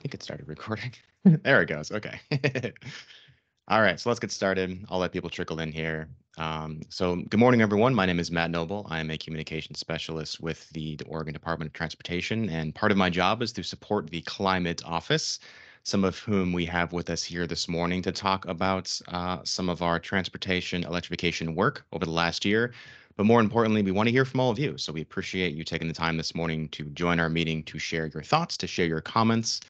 think it started recording. There it goes. Okay. All right, so let's get started. I'll let people trickle in here. So good morning, everyone. My name is Matt Noble. I am a communications specialist with the Oregon Department of Transportation, and part of my job is to support the Climate Office, some of whom we have with us here this morning to talk about some of our transportation electrification work over the last year. But more importantly, we want to hear from all of you. So we appreciate you taking the time this morning to join our meeting, to share your thoughts, to share your comments,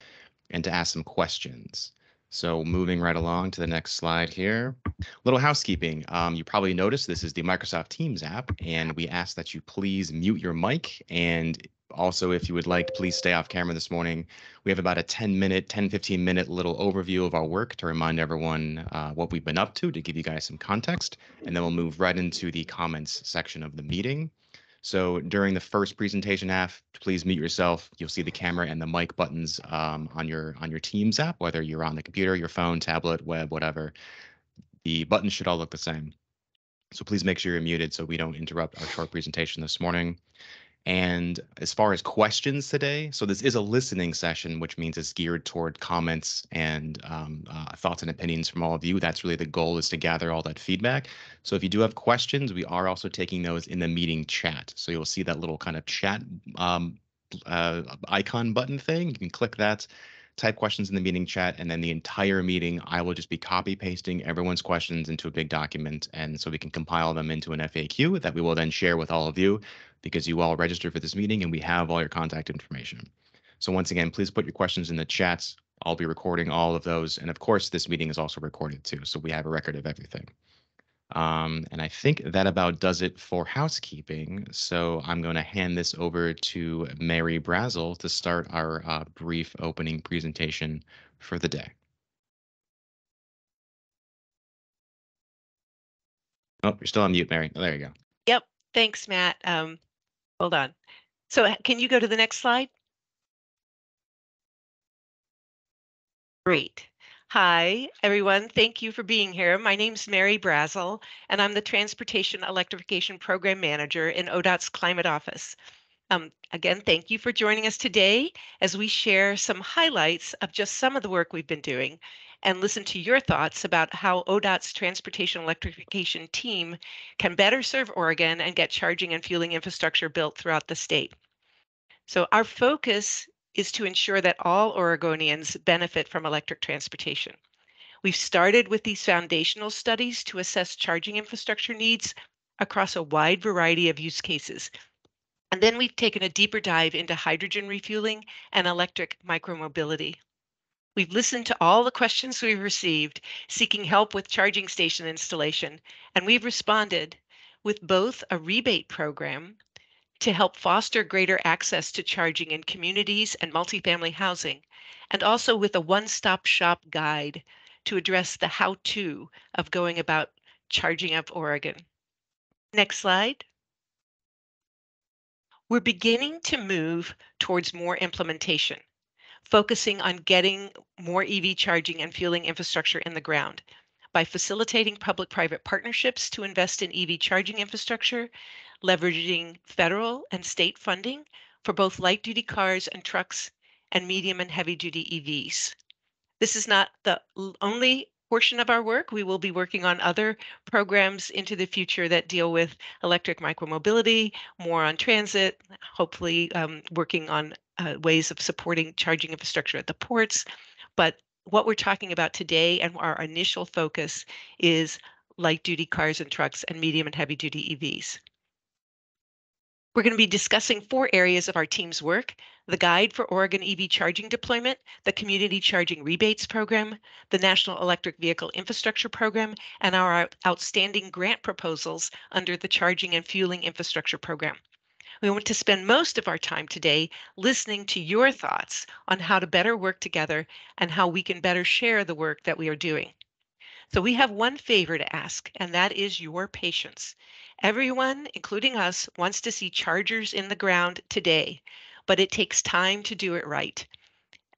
and to ask some questions. So moving right along to the next slide here. Little housekeeping. You probably noticed this is the Microsoft Teams app, and we ask that you please mute your mic. And also, if you would like, please stay off camera this morning. We have about a 15-minute little overview of our work to remind everyone what we've been up to give you guys some context. And then we'll move right into the comments section of the meeting. So during the first presentation half, please mute yourself. You'll see the camera and the mic buttons on your Teams app, whether you're on the computer, your phone, tablet, web, whatever. The buttons should all look the same. So please make sure you're muted so we don't interrupt our short presentation this morning. And as far as questions today, so this is a listening session, which means it's geared toward comments and thoughts and opinions from all of you. That's really the goal, is to gather all that feedback. So if you do have questions, we are also taking those in the meeting chat. So you'll see that little kind of chat icon button thing. You can click that, type questions in the meeting chat, and then the entire meeting, I will just be copy pasting everyone's questions into a big document. And so we can compile them into an FAQ that we will then share with all of you, because you all registered for this meeting and we have all your contact information. So once again, please put your questions in the chats. I'll be recording all of those. And of course, this meeting is also recorded too, so we have a record of everything. And I think that about does it for housekeeping. So I'm going to hand this over to Mary Brazel to start our brief opening presentation for the day. Oh, you're still on mute, Mary. Oh, there you go. Yep. Thanks, Matt. Hold on. So can you go to the next slide? Great. Hi, everyone. Thank you for being here. My name's Mary Brazel, and I'm the Transportation Electrification Program Manager in ODOT's Climate Office. Again, thank you for joining us today as we share some highlights of just some of the work we've been doing and listen to your thoughts about how ODOT's Transportation Electrification team can better serve Oregon and get charging and fueling infrastructure built throughout the state. So our focus is to ensure that all Oregonians benefit from electric transportation. We've started with these foundational studies to assess charging infrastructure needs across a wide variety of use cases. And then we've taken a deeper dive into hydrogen refueling and electric micromobility. We've listened to all the questions we've received, seeking help with charging station installation, and we've responded with both a rebate program to help foster greater access to charging in communities and multifamily housing, and also with a one-stop shop guide to address the how-to of going about charging up Oregon. Next slide. We're beginning to move towards more implementation, focusing on getting more EV charging and fueling infrastructure in the ground by facilitating public-private partnerships to invest in EV charging infrastructure, leveraging federal and state funding for both light-duty cars and trucks and medium and heavy-duty EVs. This is not the only portion of our work. We will be working on other programs into the future that deal with electric micromobility, more on transit, hopefully working on ways of supporting charging infrastructure at the ports. But what we're talking about today and our initial focus is light-duty cars and trucks and medium and heavy-duty EVs. We're going to be discussing 4 areas of our team's work: the Guide for Oregon EV Charging Deployment, the Community Charging Rebates Program, the National Electric Vehicle Infrastructure Program, and our outstanding grant proposals under the Charging and Fueling Infrastructure Program. We want to spend most of our time today listening to your thoughts on how to better work together and how we can better share the work that we are doing. So we have one favor to ask, and that is your patience. Everyone, including us, wants to see chargers in the ground today, but it takes time to do it right.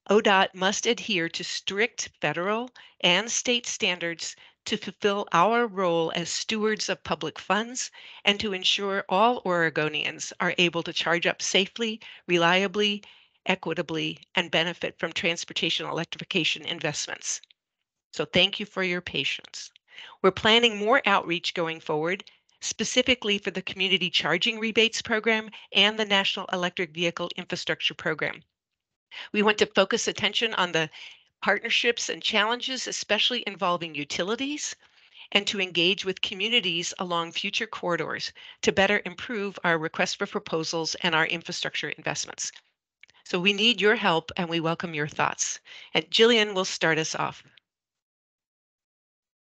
ODOT must adhere to strict federal and state standards to fulfill our role as stewards of public funds and to ensure all Oregonians are able to charge up safely, reliably, equitably, and benefit from transportation electrification investments. So thank you for your patience. We're planning more outreach going forward, specifically for the Community Charging Rebates Program and the National Electric Vehicle Infrastructure Program. We want to focus attention on the partnerships and challenges, especially involving utilities, and to engage with communities along future corridors to better improve our request for proposals and our infrastructure investments. So we need your help and we welcome your thoughts. And Jillian will start us off.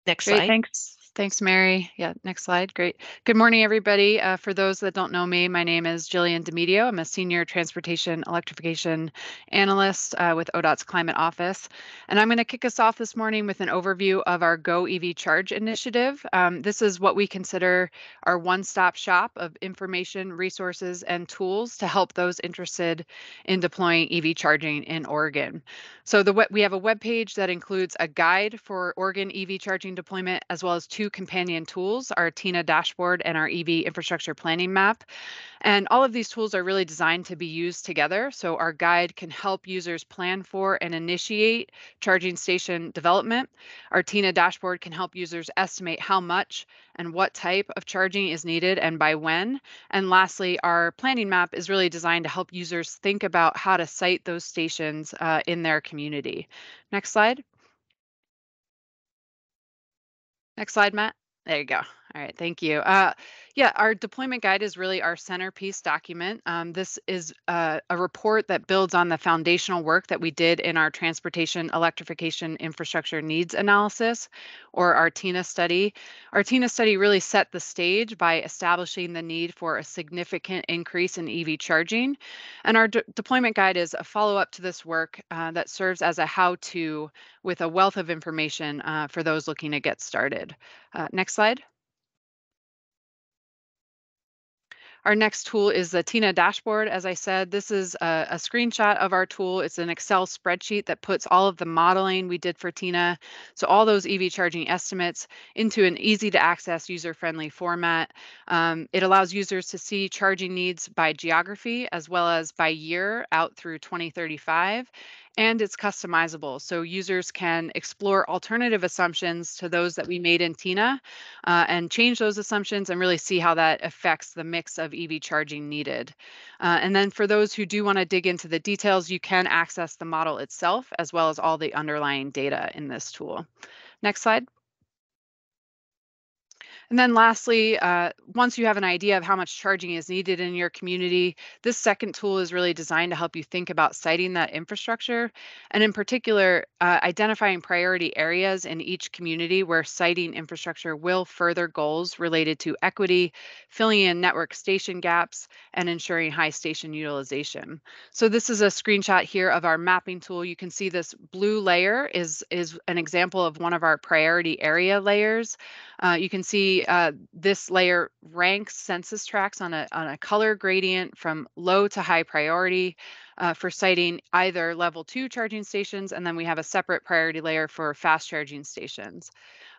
Next Great, slide. thanks. Thanks, Mary. Yeah, next slide. Great. Good morning, everybody. For those that don't know me, my name is Jillian DeMedio. I'm a senior transportation electrification analyst with ODOT's Climate Office. And I'm going to kick us off this morning with an overview of our Go EV Charge initiative. This is what we consider our one-stop shop of information, resources, and tools to help those interested in deploying EV charging in Oregon. So we have a webpage that includes a guide for Oregon EV charging deployment, as well as two companion tools, our TINA dashboard and our EV infrastructure planning map. And all of these tools are really designed to be used together. So our guide can help users plan for and initiate charging station development. Our TINA dashboard can help users estimate how much and what type of charging is needed and by when. And lastly, our planning map is really designed to help users think about how to site those stations in their community. Next slide. Next slide, Matt. There you go. All right, thank you. Yeah, our deployment guide is really our centerpiece document. This is a report that builds on the foundational work that we did in our transportation electrification infrastructure needs analysis, or our TINA study. Our TINA study really set the stage by establishing the need for a significant increase in EV charging. And our deployment guide is a follow-up to this work that serves as a how-to with a wealth of information for those looking to get started. Next slide. Our next tool is the TINA dashboard. As I said, this is a screenshot of our tool. It's an Excel spreadsheet that puts all of the modeling we did for TINA, so all those EV charging estimates, into an easy to access, user-friendly format. It allows users to see charging needs by geography as well as by year out through 2035. And it's customizable, so users can explore alternative assumptions to those that we made in TINA and change those assumptions and really see how that affects the mix of EV charging needed. And then for those who do want to dig into the details, you can access the model itself as well as all the underlying data in this tool. Next slide. And then lastly, once you have an idea of how much charging is needed in your community, this second tool is really designed to help you think about siting that infrastructure, and in particular, identifying priority areas in each community where siting infrastructure will further goals related to equity, filling in network station gaps, and ensuring high station utilization. So this is a screenshot here of our mapping tool. You can see this blue layer is an example of one of our priority area layers. You can see this layer ranks census tracts on a color gradient from low to high priority for siting either level 2 charging stations, and then we have a separate priority layer for fast charging stations.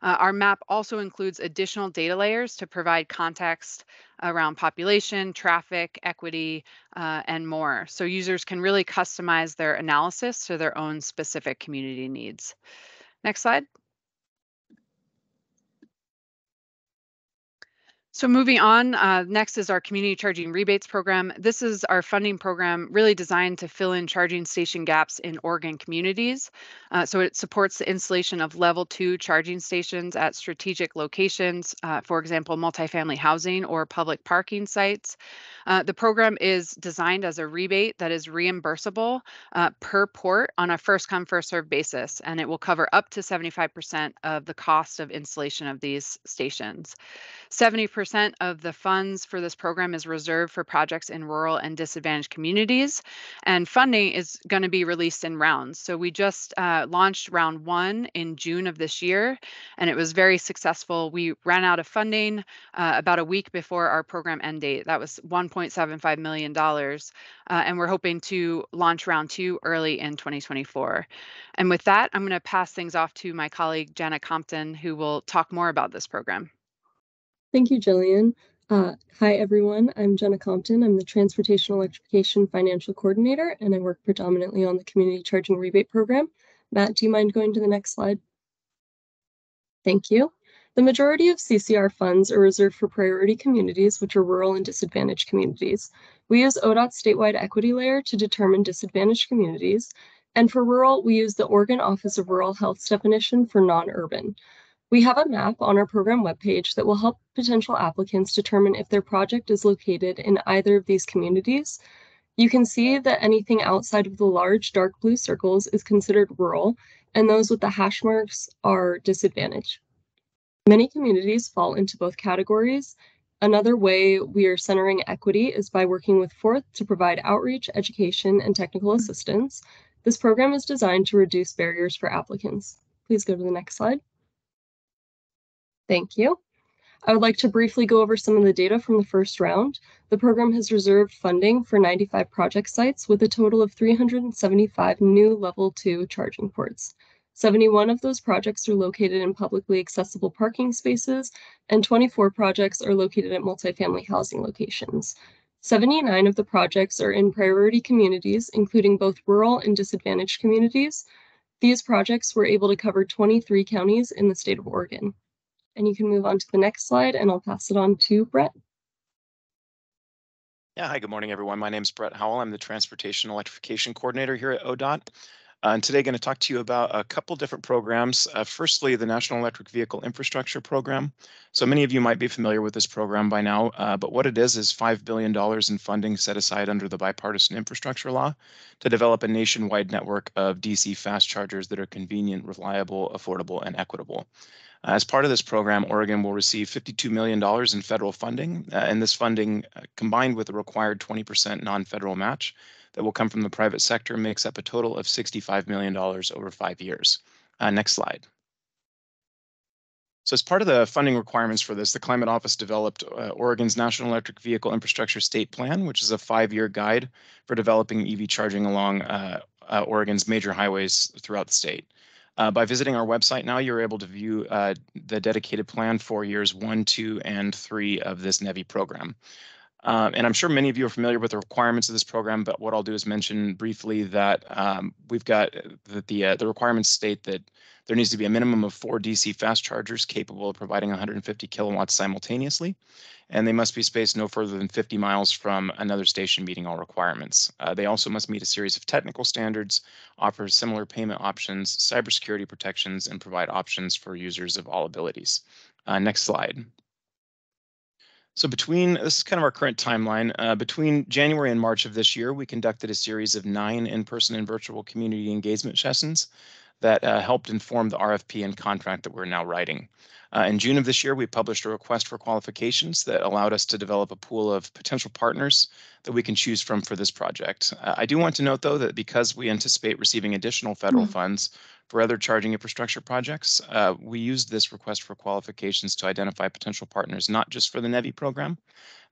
Our map also includes additional data layers to provide context around population, traffic, equity, and more. So users can really customize their analysis to their own specific community needs. Next slide. So moving on, next is our community charging rebates program. This is our funding program really designed to fill in charging station gaps in Oregon communities. So it supports the installation of level 2 charging stations at strategic locations, for example, multifamily housing or public parking sites. The program is designed as a rebate that is reimbursable per port on a first come, first served basis, and it will cover up to 75% of the cost of installation of these stations. 70% of the funds for this program is reserved for projects in rural and disadvantaged communities, and funding is going to be released in rounds. So we just launched round 1 in June of this year, and it was very successful. We ran out of funding about a week before our program end date. That was $1.75 million, and we're hoping to launch round 2 early in 2024. And with that, I'm going to pass things off to my colleague, Jenna Compton, who will talk more about this program. Thank you, Jillian. Hi, everyone. I'm Jenna Compton. I'm the Transportation Electrification Financial Coordinator, and I work predominantly on the Community Charging Rebate Program. Matt, do you mind going to the next slide? Thank you. The majority of CCR funds are reserved for priority communities, which are rural and disadvantaged communities. We use ODOT's statewide equity layer to determine disadvantaged communities, and for rural, we use the Oregon Office of Rural Health's definition for non-urban. We have a map on our program webpage that will help potential applicants determine if their project is located in either of these communities. You can see that anything outside of the large dark blue circles is considered rural, and those with the hash marks are disadvantaged. Many communities fall into both categories. Another way we are centering equity is by working with Forth to provide outreach, education, and technical assistance. This program is designed to reduce barriers for applicants. Please go to the next slide. Thank you. I would like to briefly go over some of the data from the first round. The program has reserved funding for 95 project sites with a total of 375 new level 2 charging ports. 71 of those projects are located in publicly accessible parking spaces, and 24 projects are located at multifamily housing locations. 79 of the projects are in priority communities, including both rural and disadvantaged communities. These projects were able to cover 23 counties in the state of Oregon. And you can move on to the next slide, and I'll pass it on to Brett. Yeah, hi, good morning, everyone. My name is Brett Howell. I'm the Transportation Electrification Coordinator here at ODOT. And today going to talk to you about a couple different programs. Firstly, the National Electric Vehicle Infrastructure Program. So many of you might be familiar with this program by now, but what it is $5 billion in funding set aside under the Bipartisan Infrastructure Law to develop a nationwide network of DC fast chargers that are convenient, reliable, affordable, and equitable. As part of this program, Oregon will receive $52 million in federal funding, and this funding, combined with the required 20% non-federal match that will come from the private sector, makes up a total of $65 million over 5 years. Next slide. So as part of the funding requirements for this, the Climate Office developed Oregon's National Electric Vehicle Infrastructure State Plan, which is a 5-year guide for developing EV charging along Oregon's major highways throughout the state. By visiting our website now, you're able to view the dedicated plan for years 1, 2, and 3 of this NEVI program. And I'm sure many of you are familiar with the requirements of this program, but what I'll do is mention briefly that we've got the requirements state that there needs to be a minimum of 4 DC fast chargers capable of providing 150 kilowatts simultaneously, and they must be spaced no further than 50 miles from another station meeting all requirements. They also must meet a series of technical standards, offer similar payment options, cybersecurity protections, and provide options for users of all abilities. Next slide. So this is kind of our current timeline. Between January and March of this year, we conducted a series of 9 in-person and virtual community engagement sessions that helped inform the RFP and contract that we're now writing. In June of this year, we published a request for qualifications that allowed us to develop a pool of potential partners that we can choose from for this project. I do want to note, though, that because we anticipate receiving additional federal funds for other charging infrastructure projects, we used this request for qualifications to identify potential partners, not just for the NEVI program,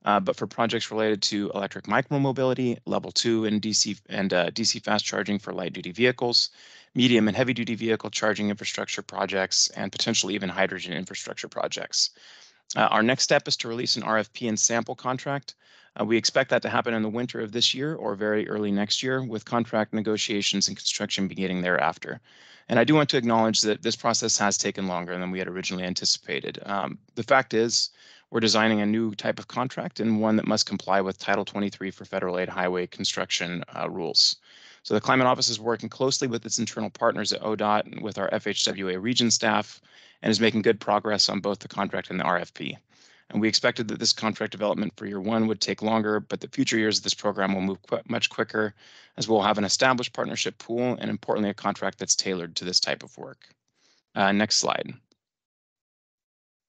but for projects related to electric micromobility, level 2 and DC fast charging for light duty vehicles, medium and heavy duty vehicle charging infrastructure projects, and potentially even hydrogen infrastructure projects. Our next step is to release an RFP and sample contract. We expect that to happen in the winter of this year or very early next year, with contract negotiations and construction beginning thereafter. And I do want to acknowledge that this process has taken longer than we had originally anticipated. The fact is, we're designing a new type of contract and one that must comply with Title 23 for federal aid highway construction rules. So the Climate Office is working closely with its internal partners at ODOT and with our FHWA region staff, and is making good progress on both the contract and the RFP. And we expected that this contract development for year 1 would take longer, but the future years of this program will move much quicker, as we'll have an established partnership pool and, importantly, a contract that's tailored to this type of work. Next slide.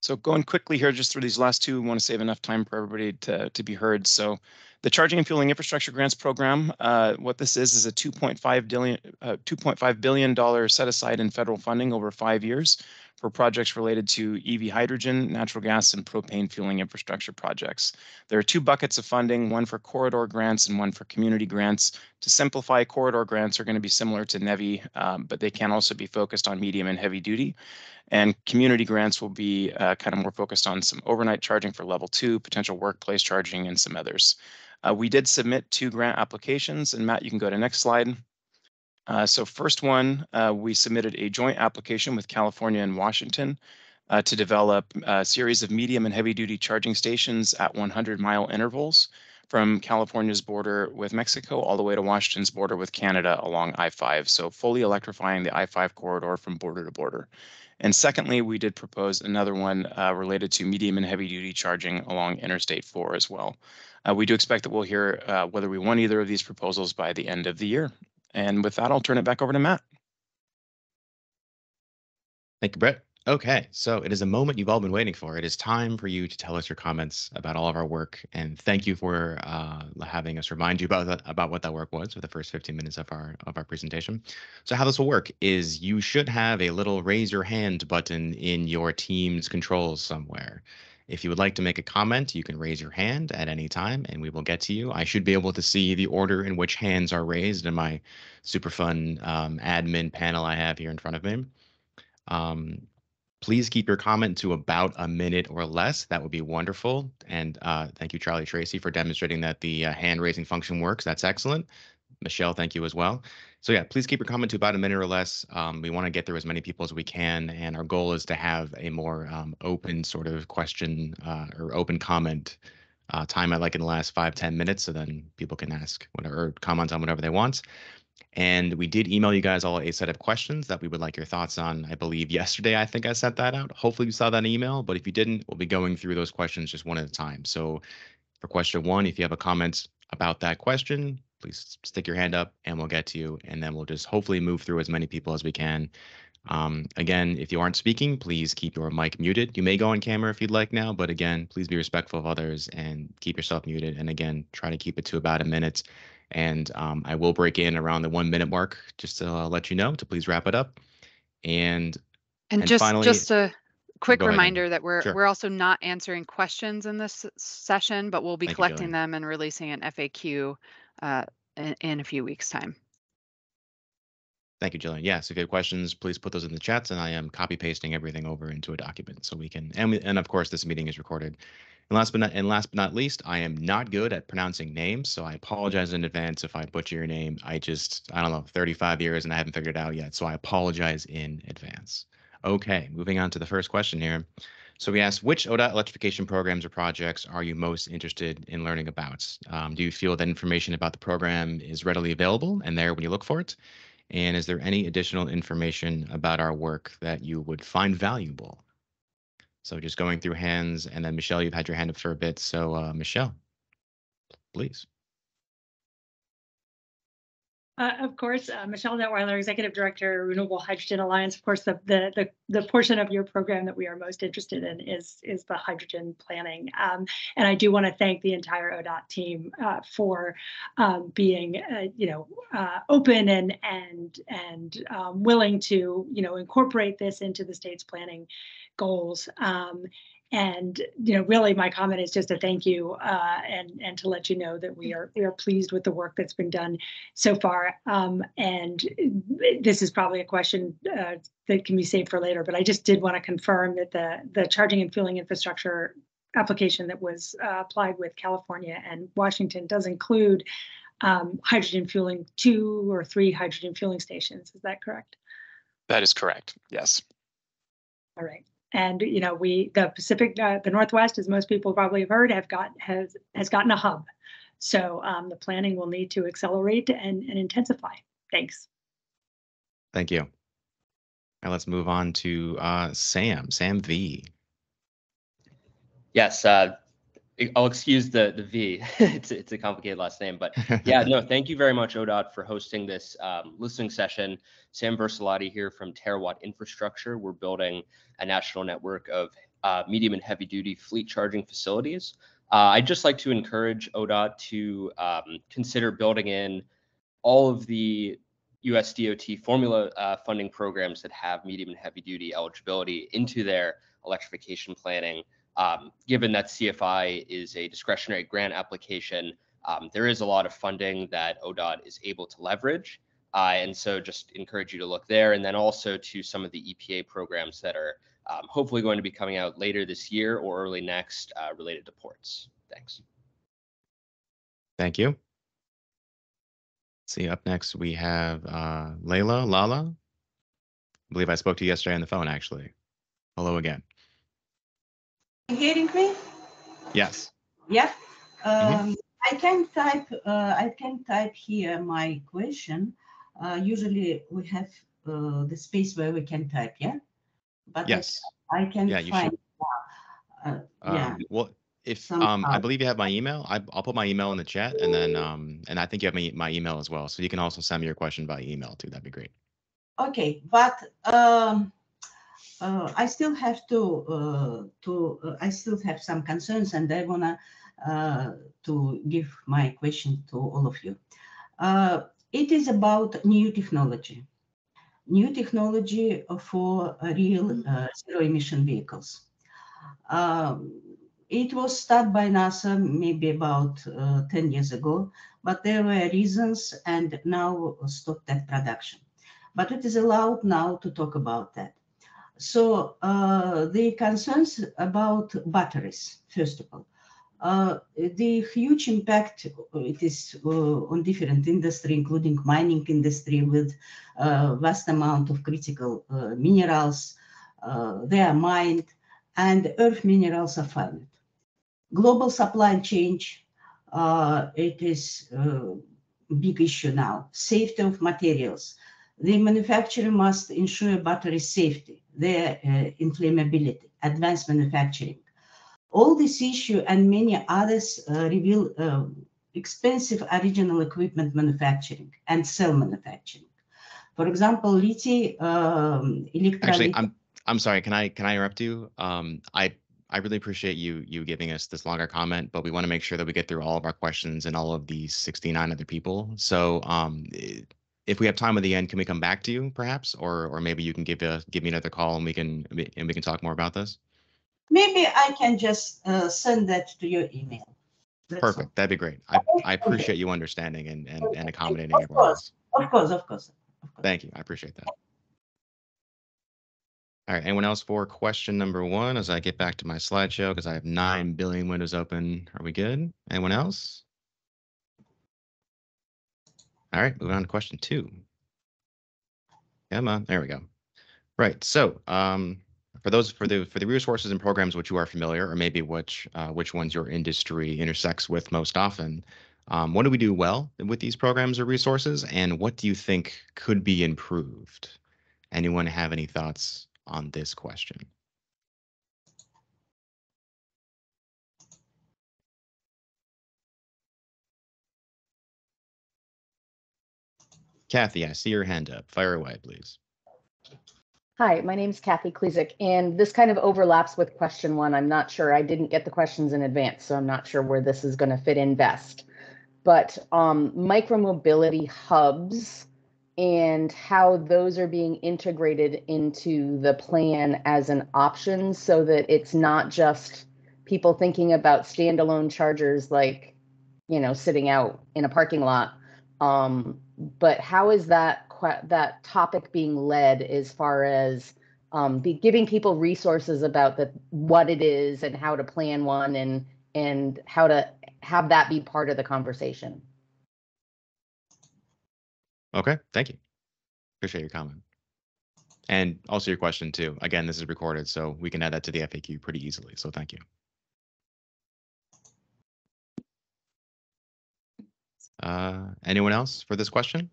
So going quickly here, just through these last two, we want to save enough time for everybody to be heard. So the Charging and Fueling Infrastructure Grants Program, what this is a $2.5 billion set aside in federal funding over 5 years for projects related to EV hydrogen, natural gas, and propane fueling infrastructure projects. There are 2 buckets of funding, one for corridor grants and one for community grants. To simplify, corridor grants are going to be similar to NEVI, but they can also be focused on medium and heavy duty. And community grants will be kind of more focused on some overnight charging for level 2, potential workplace charging, and some others. We did submit 2 grant applications, and Matt, you can go to next slide. So first one, we submitted a joint application with California and Washington to develop a series of medium and heavy duty charging stations at 100-mile intervals from California's border with Mexico all the way to Washington's border with Canada along I-5. So fully electrifying the I-5 corridor from border to border. And secondly, we did propose another one related to medium and heavy duty charging along Interstate 4 as well. We do expect that we'll hear whether we won either of these proposals by the end of the year. And with that, I'll turn it back over to Matt. Thank you, Brett. Okay, so it is a moment you've all been waiting for. It is time for you to tell us your comments about all of our work, and thank you for having us remind you about what that work was for the first 15 minutes of our presentation. So how this will work is you should have a little raise your hand button in your team's controls somewhere. If you would like to make a comment, you can raise your hand at any time, and we will get to you. I should be able to see the order in which hands are raised in my super fun admin panel I have here in front of me. Please keep your comment to about a minute or less. That would be wonderful. And thank you, Charlie Tracy, for demonstrating that the hand-raising function works. That's excellent. Michelle, thank you as well. So yeah, please keep your comment to about a minute or less. We want to get through as many people as we can, and our goal is to have a more open sort of question or open comment time, like in the last 5-10 minutes, so then people can ask whatever, or comment on whatever they want. And we did email you guys all a set of questions that we would like your thoughts on. I believe yesterday, I think I sent that out. Hopefully you saw that email, but if you didn't, we'll be going through those questions just one at a time. So for question 1, if you have a comment about that question, please stick your hand up and we'll get to you. And then we'll just hopefully move through as many people as we can. Again, if you aren't speaking, please keep your mic muted. You may go on camera if you'd like now, but again, please be respectful of others and keep yourself muted. And again, try to keep it to about a minute. And I will break in around the 1 minute mark just to let you know to please wrap it up. And finally, just a quick reminder that Sure. we're also not answering questions in this session, but we'll be collecting them and releasing an FAQ in a few weeks' time. Thank you, Jillian. Yes, if you have questions, please put those in the chats, and I am copy pasting everything over into a document so we can. And of course, this meeting is recorded. And last but not least, I am not good at pronouncing names, so I apologize in advance if I butcher your name. I don't know, 35 years and I haven't figured it out yet, so I apologize in advance. Okay, moving on to the first question here. So we asked, which ODOT electrification programs or projects are you most interested in learning about? Do you feel that information about the program is readily available and there when you look for it? And is there any additional information about our work that you would find valuable? So just going through hands, and then Michelle, you've had your hand up for a bit. So Michelle, please. Of course, Michelle Detweiler, Executive Director, Renewable Hydrogen Alliance. Of course, the portion of your program that we are most interested in is the hydrogen planning. And I do want to thank the entire ODOT team for being, open and willing to, incorporate this into the state's planning goals. And really, my comment is just a thank you and to let you know that we are pleased with the work that's been done so far. And this is probably a question that can be saved for later, but I just did want to confirm that the charging and fueling infrastructure application that was applied with California and Washington does include hydrogen fueling, 2 or 3 hydrogen fueling stations. Is that correct? That is correct. Yes. All right. And the Pacific, the Northwest, as most people probably have heard, has gotten a hub. So the planning will need to accelerate and intensify. Thanks. Thank you. Now let's move on to Sam V. Yes, I'll excuse the V. it's a complicated last name, but yeah, no, thank you very much, ODOT, for hosting this listening session. Sam Versalotti here from Terawatt Infrastructure. We're building a national network of medium and heavy duty fleet charging facilities. I'd just like to encourage ODOT to consider building in all of the US DOT formula funding programs that have medium and heavy duty eligibility into their electrification planning. Given that CFI is a discretionary grant application, there is a lot of funding that ODOT is able to leverage. And so just encourage you to look there, and then also to some of the EPA programs that are hopefully going to be coming out later this year or early next related to ports. Thanks. Thank you. See, up next we have Lala. I believe I spoke to you yesterday on the phone, actually. Hello again. You hearing me? Yes. Yeah. Mhm. I can type here my question. Usually we have the space where we can type, yeah? But Yes. I can Yeah, you find, should. yeah, Well, if I somehow. believe you have my email, I'll put my email in the chat, and then and I think you have my email as well, so you can also send me your question by email too. That'd be great. Okay, but I still have I still have some concerns, and I wanna to give my question to all of you. It is about new technology for real zero emission vehicles. It was started by NASA maybe about 10 years ago, but there were reasons and now stopped that production. But it is allowed now to talk about that. So the concerns about batteries, first of all. The huge impact it is on different industry, including mining industry, with vast amount of critical minerals. They are mined, and earth minerals are finite. Global supply chain, it is a big issue now. Safety of materials. The manufacturer must ensure battery safety, their inflammability, advanced manufacturing. All this issue and many others reveal expensive original equipment manufacturing and cell manufacturing. For example, lithium electrolyte. Actually, I'm sorry. Can I interrupt you? I really appreciate you giving us this longer comment, but we want to make sure that we get through all of our questions and all of these 69 other people. So if we have time at the end, can we come back to you perhaps, or maybe you can give me another call and we can talk more about this? Maybe I can just send that to your email. That's Perfect. all. That'd be great. I appreciate you understanding and accommodating Of everyone course, else. of course, of course. Thank you. I appreciate that. All right. Anyone else for question number 1 as I get back to my slideshow because I have 9 billion windows open. Are we good? Anyone else? All right. Moving on to question 2. Come on. There we go. Right. So for the resources and programs which you are familiar, or maybe which ones your industry intersects with most often, what do we do well with these programs or resources, and what do you think could be improved? Anyone have any thoughts on this question? Kathy, I see your hand up. Fire away, please. Hi, my name is Kathy Klezik, and this kind of overlaps with question 1. I'm not sure. I didn't get the questions in advance, so I'm not sure where this is going to fit in best. But micromobility hubs and how those are being integrated into the plan as an option so that it's not just people thinking about standalone chargers like, sitting out in a parking lot. But how is that topic being led as far as giving people resources about what it is and how to plan one and how to have that be part of the conversation? Okay, thank you. Appreciate your comment. And also your question too. Again, this is recorded, so we can add that to the FAQ pretty easily. So thank you. Anyone else for this question?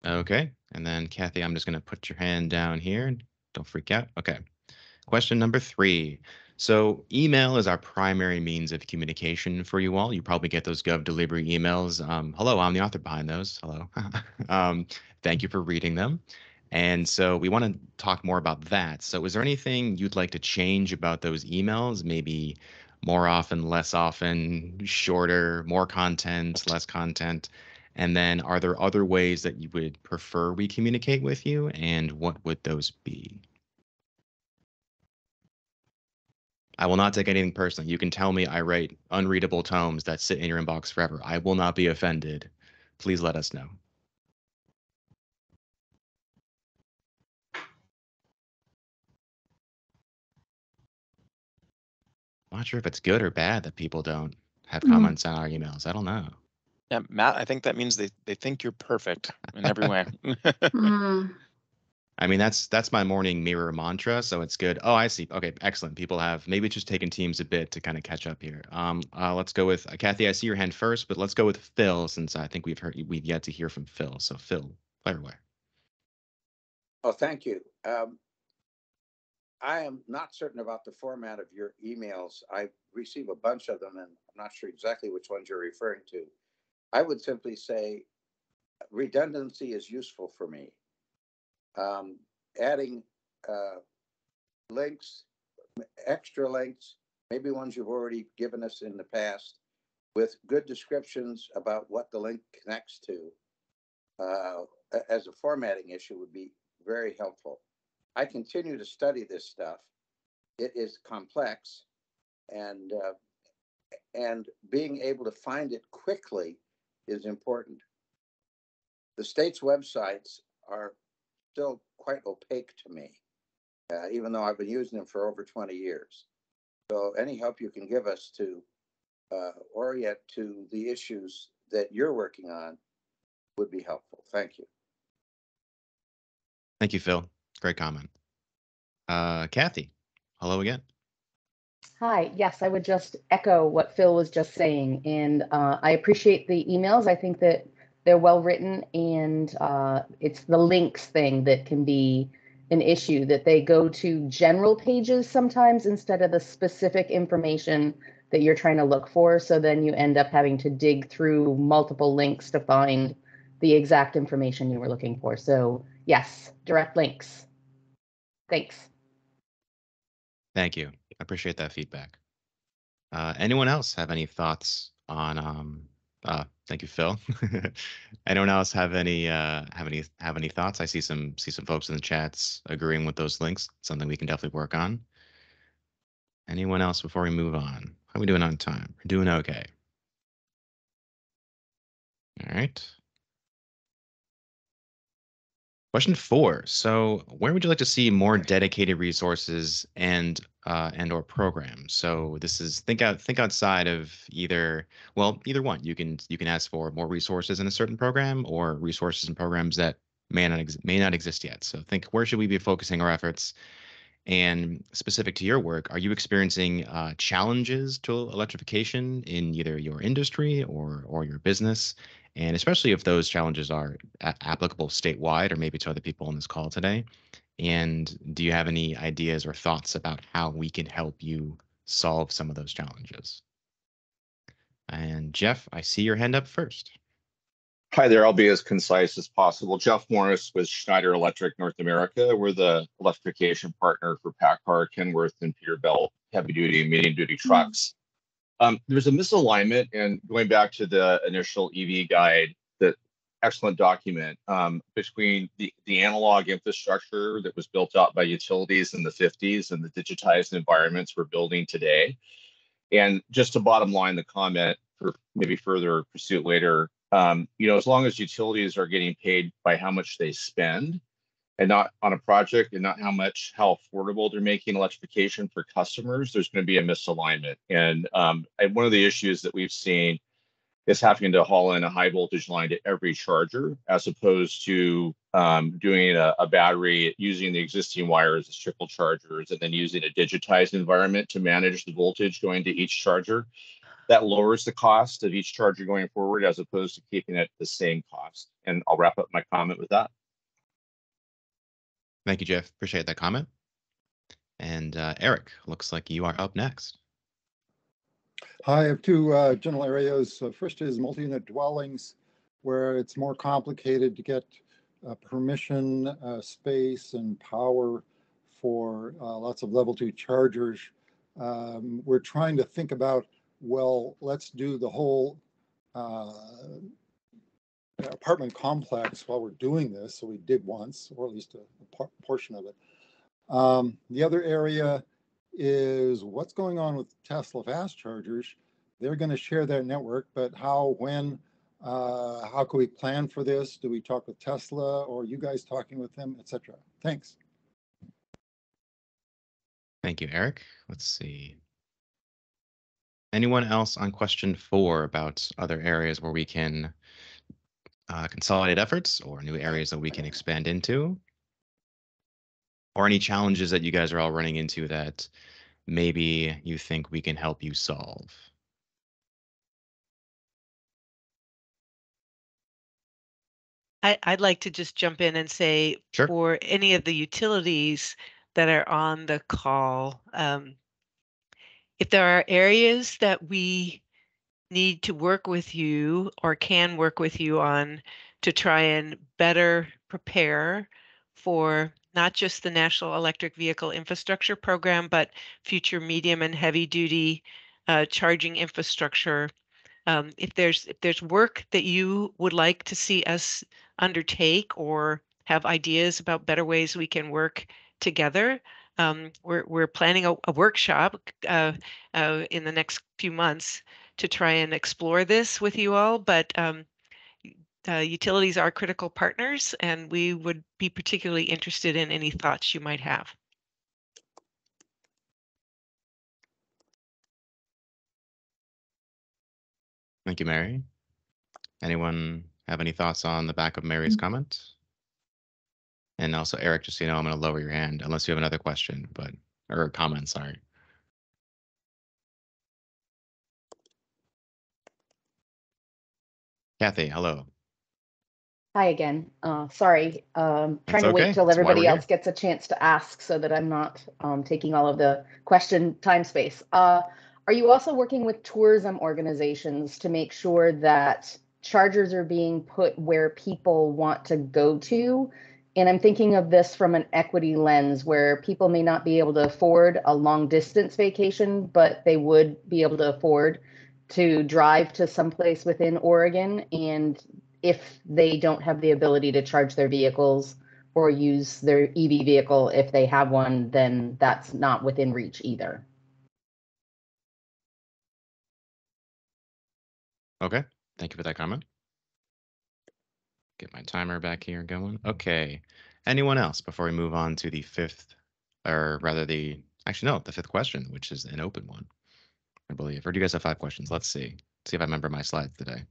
Okay, and then Kathy, I'm just going to put your hand down here. Don't freak out. Okay. Question number 3. So email is our primary means of communication for you all. You probably get those Gov delivery emails. Hello, I'm the author behind those. Hello. Thank you for reading them. And so we want to talk more about that. So is there anything you'd like to change about those emails? Maybe more often, less often, shorter, more content, less content? And then are there other ways that you would prefer we communicate with you? And what would those be? I will not take anything personally. You can tell me I write unreadable tomes that sit in your inbox forever. I will not be offended. Please let us know. I'm not sure if it's good or bad that people don't have comments on our emails. I don't know. Yeah, Matt, I think that means they think you're perfect in every way. I mean, that's my morning mirror mantra, so it's good. Oh, I see. Okay, excellent. People have maybe it's just taken teams a bit to kind of catch up here. Let's go with Kathy. I see your hand first, but let's go with Phil since I think we've yet to hear from Phil. So Phil, fire away. Oh, thank you. I am not certain about the format of your emails. I receive a bunch of them, and I'm not sure exactly which ones you're referring to. I would simply say redundancy is useful for me. Adding links, extra links, maybe ones you've already given us in the past, with good descriptions about what the link connects to, as a formatting issue would be very helpful. I continue to study this stuff. It is complex, and being able to find it quickly is important. The state's websites are still quite opaque to me, even though I've been using them for over 20 years. So any help you can give us to orient to the issues that you're working on would be helpful. Thank you. Thank you, Phil. Great comment. Kathy, hello again. Hi, yes, I would just echo what Phil was just saying. And I appreciate the emails. I think that they're well written, and it's the links thing that can be an issue, that they go to general pages sometimes instead of the specific information that you're trying to look for. So then you end up having to dig through multiple links to find the exact information you were looking for. So yes, direct links. Thanks. Thank you. I appreciate that feedback. Anyone else have any thoughts on thank you, Phil. Anyone else have any thoughts? I see some folks in the chats agreeing with those links. Something we can definitely work on. Anyone else before we move on? How are we doing on time? We're doing okay. All right. Question 4. So where would you like to see more dedicated resources and or programs? So this is think outside of either one. You can ask for more resources in a certain program or resources and programs that may not exist yet. So think, where should we be focusing our efforts? And specific to your work, are you experiencing challenges to electrification in either your industry or your business? And especially if those challenges are applicable statewide or maybe to other people on this call today. And do you have any ideas or thoughts about how we can help you solve some of those challenges? And Jeff, I see your hand up first. Hi there, I'll be as concise as possible. Jeff Morris with Schneider Electric North America. We're the electrification partner for PACCAR, Kenworth, and Peterbilt heavy duty and medium duty trucks. There's a misalignment, and going back to the initial EV guide, the excellent document, between the analog infrastructure that was built out by utilities in the 50s and the digitized environments we're building today. And just to bottom line the comment for maybe further pursuit later, as long as utilities are getting paid by how much they spend and not on a project and not how affordable they're making electrification for customers, there's going to be a misalignment. And one of the issues that we've seen is having to haul in a high voltage line to every charger, as opposed to doing a battery, using the existing wires as trickle chargers, and then using a digitized environment to manage the voltage going to each charger. That lowers the cost of each charger going forward, as opposed to keeping it the same cost. And I'll wrap up my comment with that. Thank you, Jeff. Appreciate that comment. And Eric, looks like you are up next. Hi, I have two general areas. First is multi-unit dwellings, where it's more complicated to get permission, space, and power for lots of level 2 chargers. We're trying to think about, well, let's do the whole apartment complex while we're doing this. So we did once, or at least a portion of it. The other area is what's going on with Tesla fast chargers. They're going to share their network, but how, when, how can we plan for this? Do we talk with Tesla, or you guys talking with them, etc.? Thanks. Thank you, Eric. Let's see. Anyone else on question 4 about other areas where we can consolidate efforts, or new areas that we can expand into? Or any challenges that you guys are all running into that maybe you think we can help you solve? I'd like to just jump in and say, Sure. for any of the utilities that are on the call, if there are areas that we need to work with you or can work with you on to try and better prepare for not just the National Electric Vehicle Infrastructure Program, but future medium and heavy duty charging infrastructure. If there's work that you would like to see us undertake or have ideas about better ways we can work together, we're planning a workshop in the next few months to try and explore this with you all. But utilities are critical partners, and we would be particularly interested in any thoughts you might have. Thank you, Mary. Anyone have any thoughts on the back of Mary's comment? And also, Eric, just so you know, I'm going to lower your hand unless you have another question, or comment, sorry. Kathy, hello. Hi again. Sorry, trying to okay. wait till That's why everybody we're else gets a chance to ask so that I'm not taking all of the question time space. Are you also working with tourism organizations to make sure that chargers are being put where people want to go to? And I'm thinking of this from an equity lens where people may not be able to afford a long distance vacation, but they would be able to afford to drive to someplace within Oregon. And if they don't have the ability to charge their vehicles or use their EV vehicle, if they have one, then that's not within reach either. Okay, thank you for that comment. Get my timer back here going. Okay, anyone else before we move on to the fifth, or rather the fifth question, which is an open one, I believe. Or do you guys have 5 questions? Let's see. See if I remember my slides today.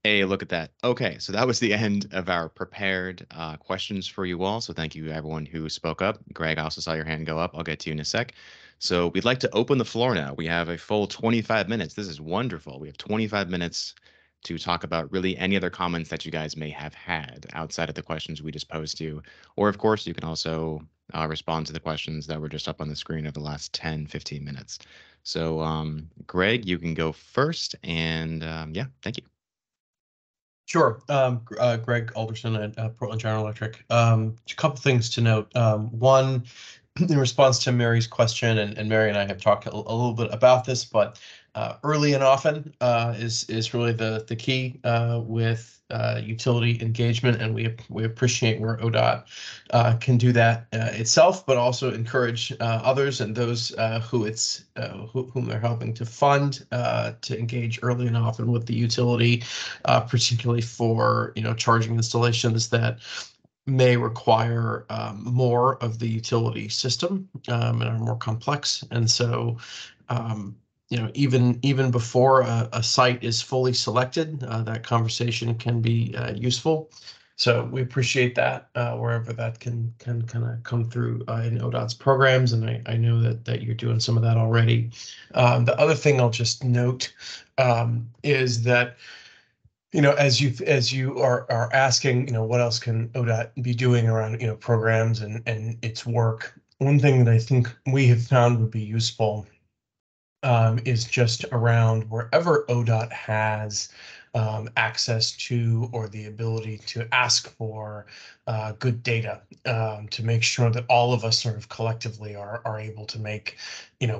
Hey, look at that. Okay, so that was the end of our prepared questions for you all. So thank you everyone who spoke up. Greg, I also saw your hand go up. I'll get to you in a sec. So we'd like to open the floor now. We have a full 25 minutes. This is wonderful. We have 25 minutes to talk about really any other comments that you guys may have had outside of the questions we just posed to. Or of course, you can also respond to the questions that were just up on the screen over the last 10, 15 minutes. So Greg, you can go first. And yeah, thank you. Sure. Greg Alderson at Portland General Electric. A couple things to note. One, in response to Mary's question, and Mary and I have talked a little bit about this, but early and often is really the key with utility engagement, and we appreciate where ODOT can do that itself, but also encourage others and those whom they're helping to fund to engage early and often with the utility, particularly for charging installations that may require more of the utility system and are more complex. And so, even before a site is fully selected, that conversation can be useful. So we appreciate that wherever that can kind of come through in ODOT's programs, and I know that you're doing some of that already. The other thing I'll just note is that, as you are asking, what else can ODOT be doing around, programs and its work. One thing that I think we have found would be useful is just around wherever ODOT has access to or the ability to ask for good data to make sure that all of us sort of collectively are able to make,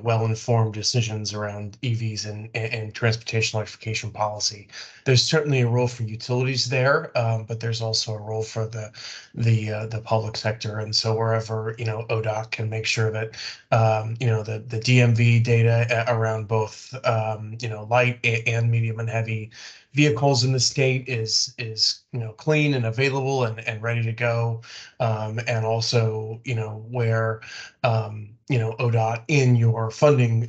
well-informed decisions around EVs and transportation electrification policy. There's certainly a role for utilities there, but there's also a role for the public sector. And so wherever, ODOT can make sure that, the DMV data around both, light and medium and heavy vehicles in the state is clean and available and ready to go, and also where ODOT in your funding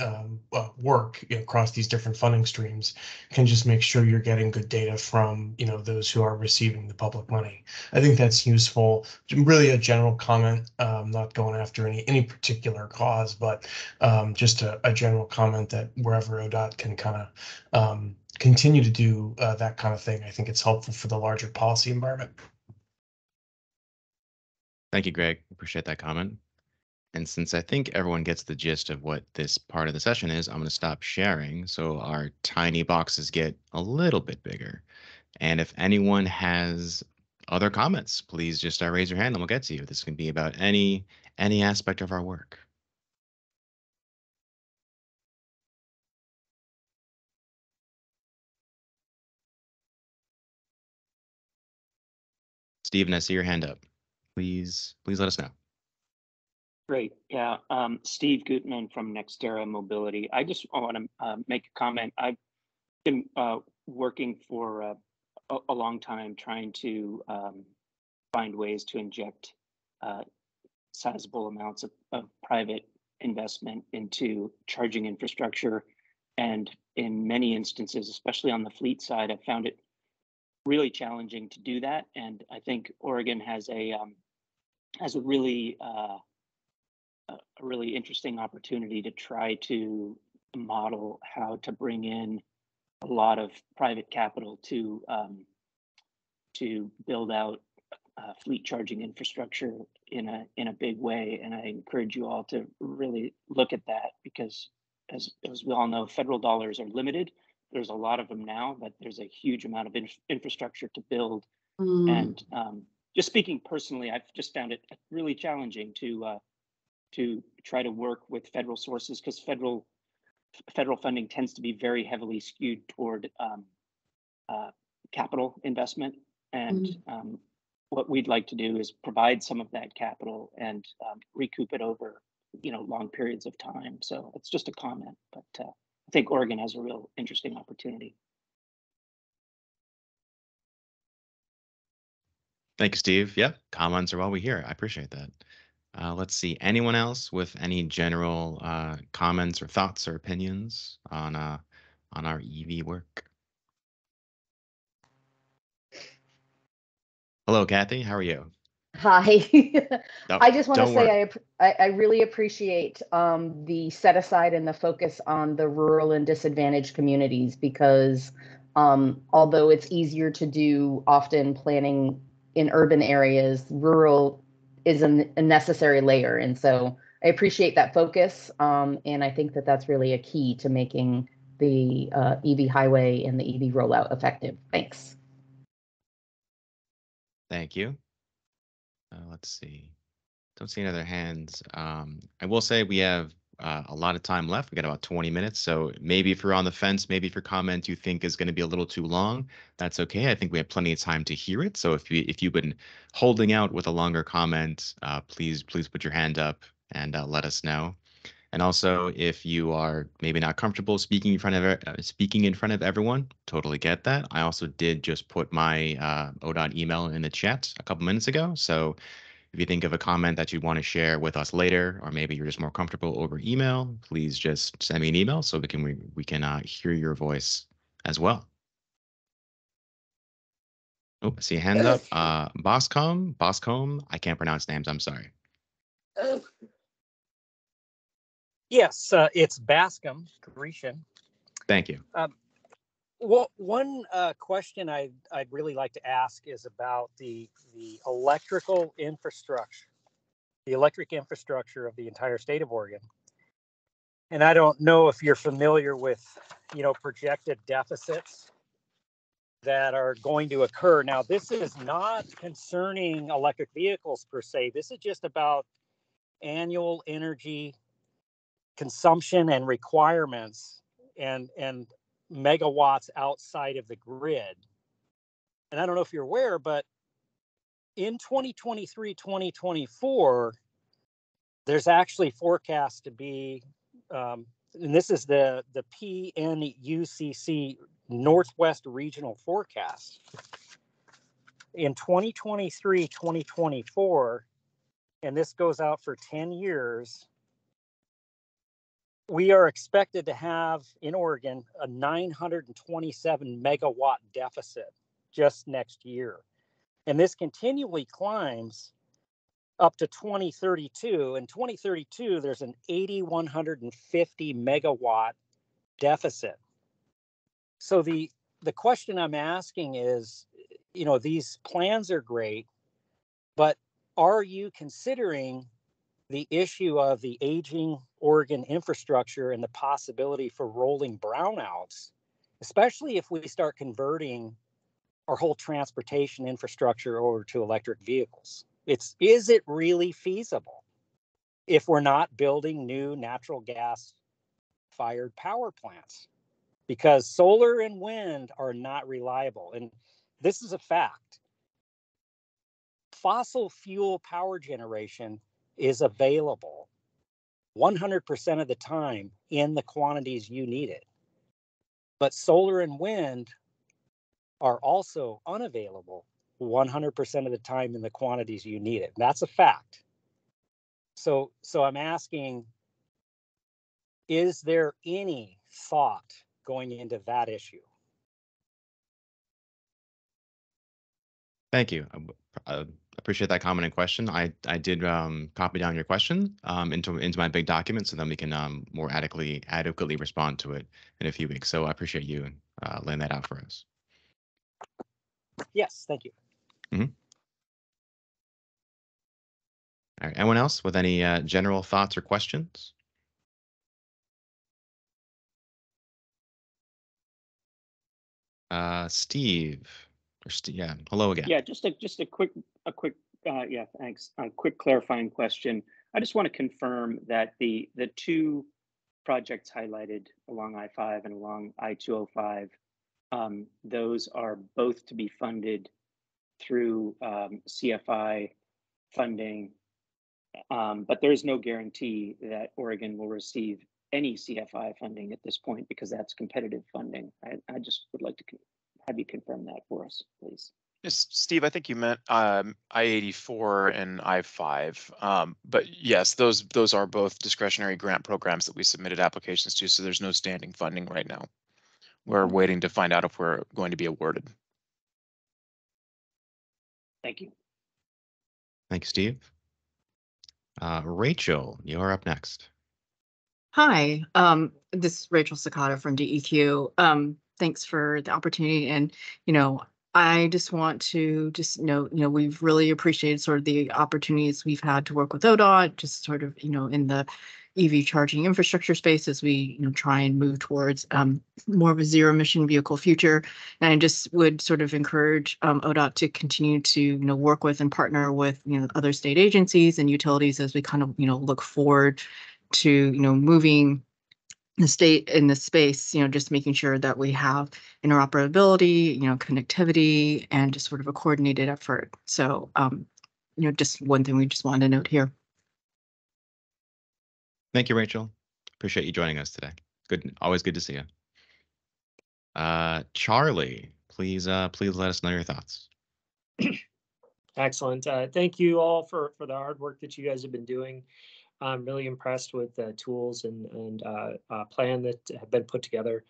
work across these different funding streams can just make sure you're getting good data from those who are receiving the public money. I think that's useful. Really a general comment, not going after any particular cause, but just a general comment that wherever ODOT can kind of continue to do that kind of thing, I think it's helpful for the larger policy environment. Thank you, Greg. Appreciate that comment. And since I think everyone gets the gist of what this part of the session is, I'm going to stop sharing so our tiny boxes get a little bit bigger. And if anyone has other comments, please just raise your hand and we'll get to you. This can be about any aspect of our work. Steven, I see your hand up. Please let us know. Great. Yeah. Steve Gutman from Nextera Mobility. I just want to make a comment. I've been working for a long time trying to find ways to inject sizable amounts of private investment into charging infrastructure. And in many instances, especially on the fleet side, I've found it really challenging to do that. And I think Oregon has a really interesting opportunity to try to model how to bring in a lot of private capital to build out fleet charging infrastructure in a big way. And I encourage you all to really look at that, because as we all know, federal dollars are limited. There's a lot of them now, but there's a huge amount of infrastructure to build. And just speaking personally, I've just found it really challenging to try to work with federal sources, because federal funding tends to be very heavily skewed toward capital investment. And what we'd like to do is provide some of that capital and recoup it over long periods of time. So it's just a comment, but I think Oregon has a real interesting opportunity. Thank you, Steve. Yep, comments are all we hear. I appreciate that. Let's see. Anyone else with any general comments or thoughts or opinions on our EV work? Hello, Kathy. How are you? Hi. No, I just want to don't say worry. I really appreciate the set aside and the focus on the rural and disadvantaged communities, because although it's easier to do often planning in urban areas, rural is a necessary layer. And so I appreciate that focus. And I think that that's really a key to making the EV highway and the EV rollout effective. Thanks. Thank you. Let's see. Don't see any other hands. I will say we have a lot of time left. We got about 20 minutes. So maybe if you're on the fence, maybe if your comment you think is going to be a little too long, that's okay. I think we have plenty of time to hear it. So if you've been holding out with a longer comment, please put your hand up and let us know. And also, if you are maybe not comfortable speaking in front of everyone, totally get that. I also did just put my ODOT email in the chat a couple minutes ago. So if you think of a comment that you want to share with us later, or maybe you're just more comfortable over email, please just send me an email so we can hear your voice as well. Oh, I see a hand up. Boscombe. I can't pronounce names. I'm sorry. Yes, it's Bascom, Grecian. Thank you. Well, one question I'd really like to ask is about the electrical infrastructure, the electric infrastructure of the entire state of Oregon. And I don't know if you're familiar with, projected deficits that are going to occur. Now, this is not concerning electric vehicles per se. This is just about annual energy consumption and requirements and megawatts outside of the grid. And I don't know if you're aware, but in 2023, 2024, there's actually forecast to be, and this is the PNUCC Northwest Regional Forecast. In 2023, 2024, and this goes out for 10 years, we are expected to have in Oregon a 927 megawatt deficit just next year. And this continually climbs up to 2032. In 2032, there's an 8,150 megawatt deficit. So the question I'm asking is, these plans are great, but are you considering the issue of the aging Oregon infrastructure and the possibility for rolling brownouts, especially if we start converting our whole transportation infrastructure over to electric vehicles? Is it really feasible if we're not building new natural gas fired power plants? Because solar and wind are not reliable. And this is a fact. Fossil fuel power generation is available 100% of the time in the quantities you need it. But solar and wind are also unavailable 100% of the time in the quantities you need it. That's a fact. So I'm asking, is there any thought going into that issue? Thank you. I appreciate that comment and question. I did copy down your question into my big document, so then we can more adequately respond to it in a few weeks. So I appreciate you laying that out for us. Yes, thank you. Mm-hmm. All right. Anyone else with any general thoughts or questions? Steve. Yeah. Hello again. Yeah, just a quick yeah, thanks. A quick clarifying question. I just want to confirm that the two projects highlighted along I-5 and along I-205, those are both to be funded through CFI funding, but there is no guarantee that Oregon will receive any CFI funding at this point because that's competitive funding. I just would like to have you confirm that for us, please. Yes, Steve, I think you meant I-84 and I-5, but yes, those are both discretionary grant programs that we submitted applications to, so there's no standing funding right now. We're waiting to find out if we're going to be awarded. Thank you. Thank you, Steve. Rachel, you're up next. Hi, this is Rachel Sakata from DEQ. Thanks for the opportunity, and I just want to note, we've really appreciated sort of the opportunities we've had to work with ODOT, just sort of, in the EV charging infrastructure space as we, try and move towards more of a zero emission vehicle future. And I just would sort of encourage ODOT to continue to, work with and partner with, other state agencies and utilities as we kind of, look forward to, moving the state in this space, just making sure that we have interoperability, connectivity, and just sort of a coordinated effort. So, just one thing we just wanted to note here. Thank you, Rachel. Appreciate you joining us today. Good, always good to see you. Charlie, please let us know your thoughts. Excellent. Thank you all for the hard work that you guys have been doing. I'm really impressed with the tools and plan that have been put together.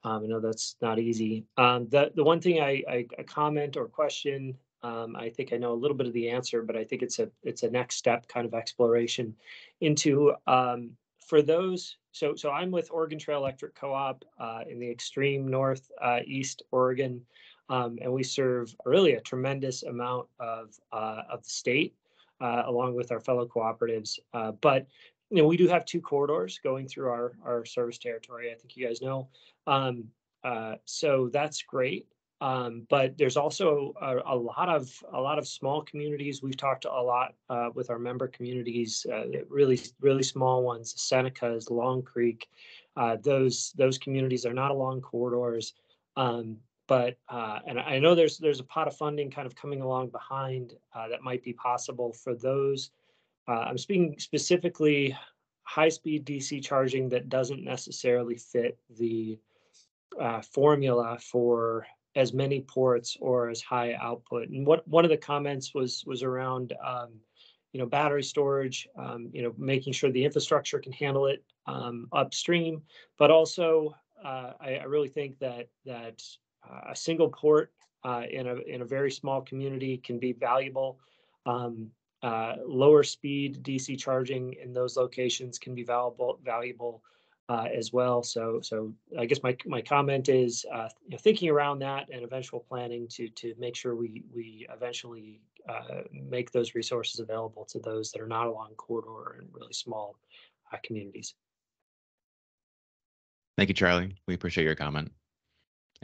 I know that's not easy. The one thing I comment or question, I think I know a little bit of the answer, but I think it's a next step kind of exploration into for those. So I'm with Oregon Trail Electric Co-op in the extreme northeast Oregon, and we serve really a tremendous amount of the state. Along with our fellow cooperatives. But we do have two corridors going through our service territory. I think you guys know. So that's great. But there's also a lot of small communities. We've talked a lot with our member communities, really small ones, Senecas, Long Creek. Those communities are not along corridors, but and I know there's a pot of funding kind of coming along behind that might be possible for those. I'm speaking specifically high-speed DC charging that doesn't necessarily fit the formula for as many ports or as high output. And one of the comments was around battery storage, making sure the infrastructure can handle it upstream, but also I really think that a single port in a very small community can be valuable. Lower speed DC charging in those locations can be valuable as well. So I guess my comment is thinking around that and eventual planning to make sure we eventually make those resources available to those that are not along corridor and really small communities. Thank you, Charlie. We appreciate your comment.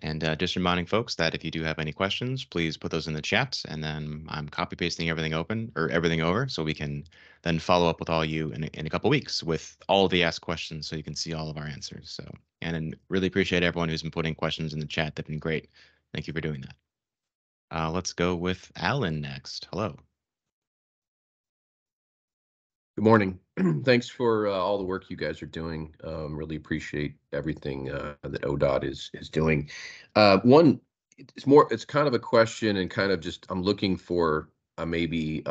And just reminding folks that if you do have any questions, please put those in the chat, and then I'm copy pasting everything over, so we can then follow up with all you in a couple weeks with all the asked questions, so you can see all of our answers. So, and really appreciate everyone who's been putting questions in the chat. They've been great. Thank you for doing that. Let's go with Alan next. Hello. Good morning. Thanks for all the work you guys are doing. Really appreciate everything that ODOT is doing. It's kind of a question and kind of just I'm looking for maybe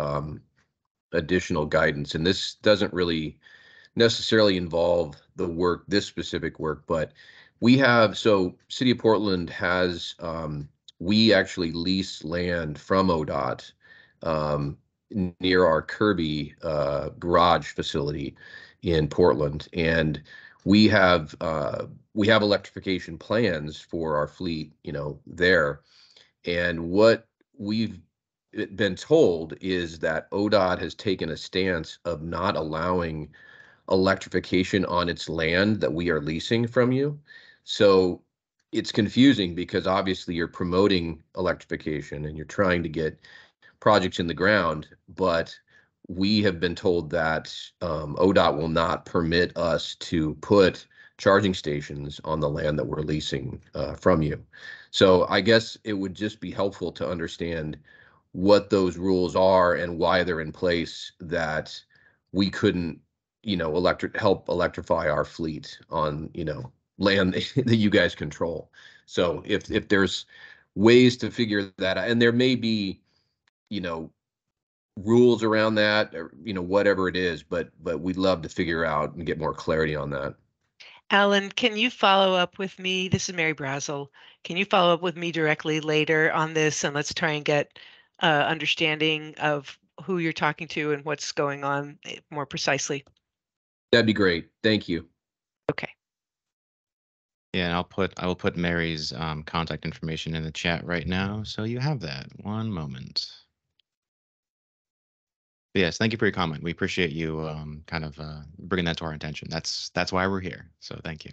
additional guidance. And this doesn't really necessarily involve this specific work, but City of Portland has, we actually lease land from ODOT near our Kirby garage facility in Portland, and we have electrification plans for our fleet, there. And what we've been told is that ODOT has taken a stance of not allowing electrification on its land that we are leasing from you. So it's confusing because obviously you're promoting electrification and you're trying to get projects in the ground, but we have been told that ODOT will not permit us to put charging stations on the land that we're leasing from you. So I guess it would just be helpful to understand what those rules are and why they're in place, that we couldn't, help electrify our fleet on, land that you guys control. So if there's ways to figure that out, and there may be, rules around that, or, whatever it is, but we'd love to figure out and get more clarity on that. Alan, can you follow up with me? This is Mary Brazel. Can you follow up with me directly later on this, and let's try and get understanding of who you're talking to and what's going on more precisely? That'd be great. Thank you. Okay. Yeah, and I will put Mary's contact information in the chat right now, so you have that. One moment. But yes, thank you for your comment. We appreciate you kind of bringing that to our attention. That's why we're here. So thank you.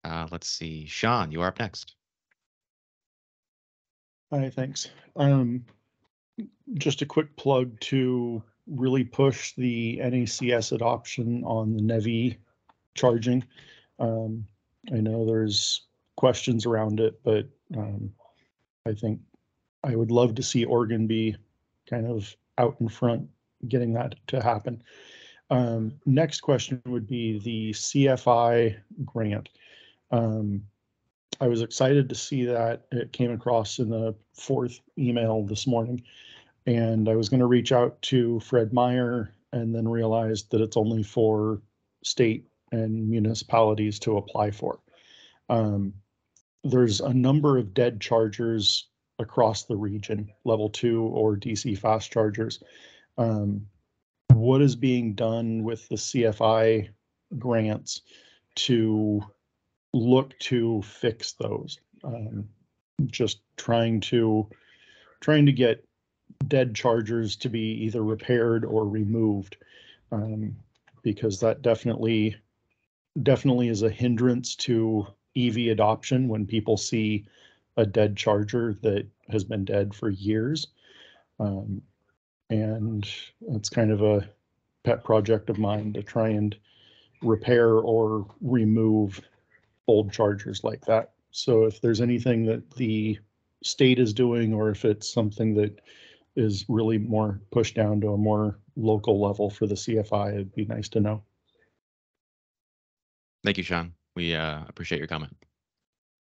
Let's see, Sean, you are up next. Hi, thanks. Just a quick plug to really push the NACS adoption on the NEVI charging. I know there's questions around it, but I think I would love to see Oregon be kind of out in front getting that to happen. Next question would be the CFI grant. I was excited to see that it came across in the 4th email this morning, and I was going to reach out to Fred Meyer and then realized that it's only for state and municipalities to apply for. There's a number of dead chargers across the region, level 2 or DC fast chargers. What is being done with the CFI grants to look to fix those? Just trying to get dead chargers to be either repaired or removed, because that definitely is a hindrance to EV adoption when people see a dead charger that has been dead for years. And it's kind of a pet project of mine to try and repair or remove old chargers like that. So if there's anything that the state is doing, or if it's something that is really more pushed down to a more local level for the CFI, it'd be nice to know. Thank you, Sean. We appreciate your comment.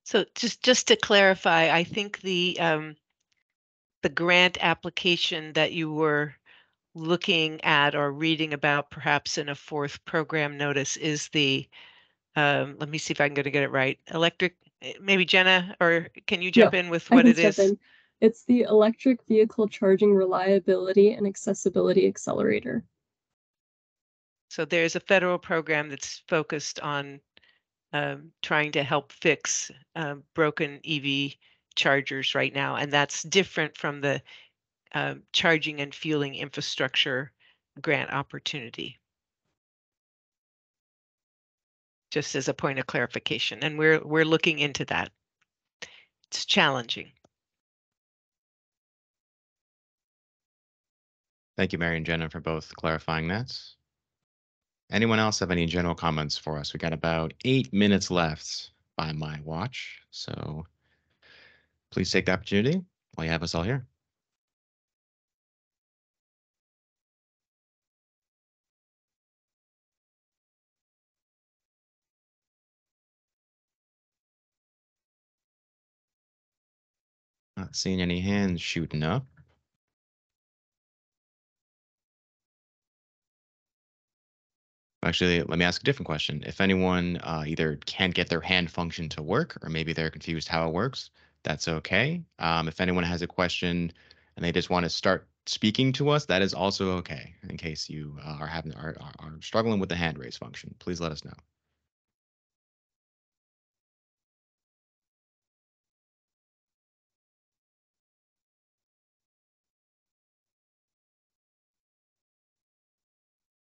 So just to clarify, I think the grant application that you were looking at or reading about perhaps in a fourth program notice is the, let me see if I'm going to get it right. Maybe Jenna, or can you jump in with what it is? It's the Electric Vehicle Charging Reliability and Accessibility Accelerator. So there's a federal program that's focused on trying to help fix broken EV chargers right now, and that's different from the charging and fueling infrastructure grant opportunity. Just as a point of clarification, and we're looking into that. It's challenging. Thank you, Mary and Jenna, for both clarifying that. Anyone else have any general comments for us? We got about 8 minutes left by my watch, so please take the opportunity while you have us all here. Not seeing any hands shooting up. Actually, let me ask a different question. If anyone either can't get their hand function to work, or maybe they're confused how it works, that's okay. If anyone has a question and they just want to start speaking to us, that is also okay. In case you are struggling with the hand raise function, please let us know.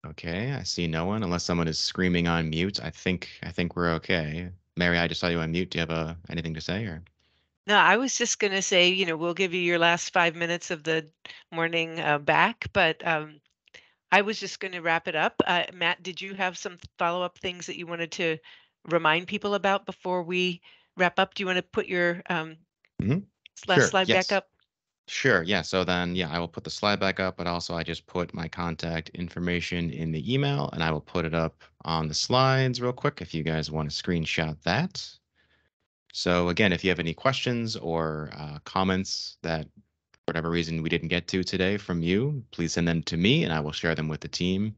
Okay, I see no one, unless someone is screaming on mute. I think we're okay. Mary, I just saw you on mute. Do you have anything to say, or? No, I was just going to say, we'll give you your last 5 minutes of the morning back, but I was just going to wrap it up. Matt, did you have some follow-up things that you wanted to remind people about before we wrap up? Do you want to put your last slide back up? Sure. Yeah. So then, I will put the slide back up, but also I just put my contact information in the email, and I will put it up on the slides real quick if you guys want to screenshot that. So again, if you have any questions or comments that for whatever reason we didn't get to today from you, please send them to me and I will share them with the team.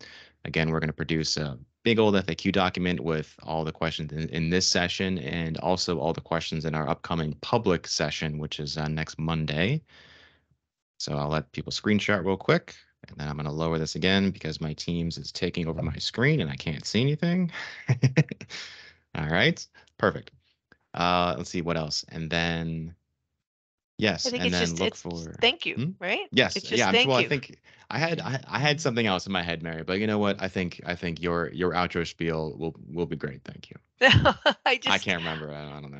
Again, we're going to produce a big old FAQ document with all the questions in this session and also all the questions in our upcoming public session, which is next Monday. So I'll let people screenshot real quick, and then I'm going to lower this again because my Teams is taking over my screen and I can't see anything. All right, perfect. Let's see what else. And then, yes, I think and it's then just, look for thank you, right? Yes, It's just yeah. thank Well, you. I think I had something else in my head, Mary, but you know what? I think your outro spiel will be great. Thank you. I can't remember. I don't know.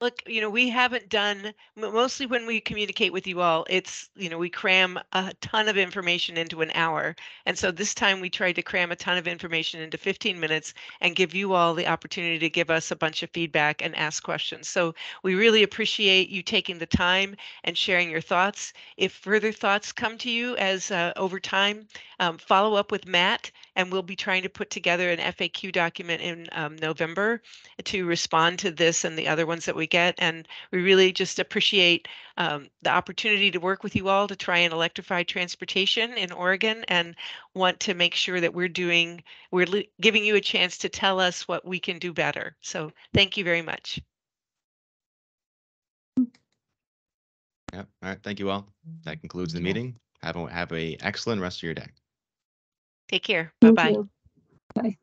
Look, we haven't done, mostly when we communicate with you all, it's, we cram a ton of information into an hour. And so this time we tried to cram a ton of information into 15 minutes and give you all the opportunity to give us a bunch of feedback and ask questions. So we really appreciate you taking the time and sharing your thoughts. If further thoughts come to you as over time, follow up with Matt, and we'll be trying to put together an FAQ document in November to respond to this and the other ones that we get. And we really just appreciate the opportunity to work with you all to try and electrify transportation in Oregon, and want to make sure that we're giving you a chance to tell us what we can do better. So thank you very much. Yep. All right. Thank you all. That concludes the meeting. Have a excellent rest of your day. Take care. Bye-bye. Bye.